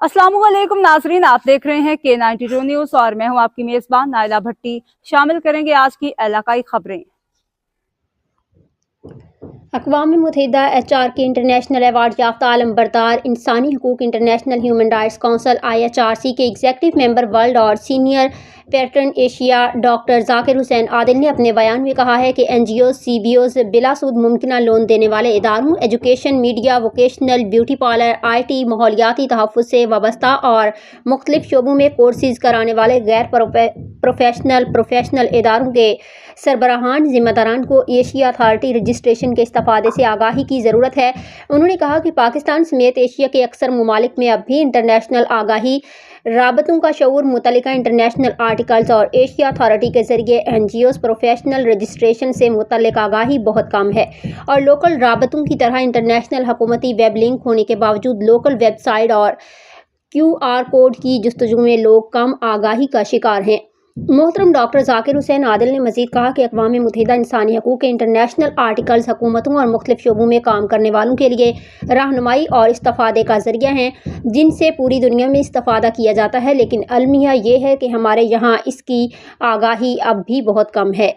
अस्सलाम वालेकुम नाजरीन, आप देख रहे हैं K92 न्यूज़ और मैं हूं आपकी मेज़बान नाइला भट्टी। शामिल करेंगे आज की इलाकाई खबरें। अक़वाम मुत्तहिदा HRK इंटरनेशनल अवार्ड याफ्ता आलम बरदार इंसानी हकूक़ international human rights council IHRC के एग्जीक्यूटिव मेंबर वर्ल्ड और senior patron Asia doctor Zakir Hussain Adil ने अपने बयान में कहा है कि NGOs, CBOs, बिलासूद मुमकिन लोन देने वाले इदारों, education, media, vocational, beauty parlour, IT, माहौलियाती तहफ़्फ़ुज़ से वाबस्ता और मुख्तलिफ शोबों में कोर्सेज़ कराने वाले गैर प्रोफेशनल इदारों के सरबराहान ज़िम्मेदारान को एशिया अथॉरिटी रजिस्ट्रेशन के इस्तेफादे से आगाही की ज़रूरत है। उन्होंने कहा कि पाकिस्तान समेत एशिया के अक्सर ममालिक में अब भी इंटरनेशनल आगाही, राबतों का शऊर, मुतल्लिका इंटरनेशनल आर्टिकल्स और एशिया अथॉरिटी के ज़रिए NGOs प्रोफेशनल रजिस्ट्रेशन से मुतल्लिक आगाही बहुत कम है और लोकल राबतों की तरह इंटरनेशनल हुकूमती वेब लिंक होने के बावजूद लोकल वेबसाइट और QR कोड की जस्तजू में लोग कम आगाही का शिकार हैं। मोहतरम डॉक्टर ज़ाकिर हुसैन आदिल ने मज़ीद कहा कि अक़वाम मुत्तहिदा इंसानी हकूक़ के इंटरनेशनल आर्टिकल्स हुकूमतों और मुख्तलिफ शोबों में काम करने वालों के लिए रहनुमाई और इस्तिफ़ादे का ज़रिया हैं, जिनसे पूरी दुनिया में इस्तिफ़ादा किया जाता है, लेकिन अलमिया ये है कि हमारे यहाँ इसकी आगाही अब भी बहुत कम है।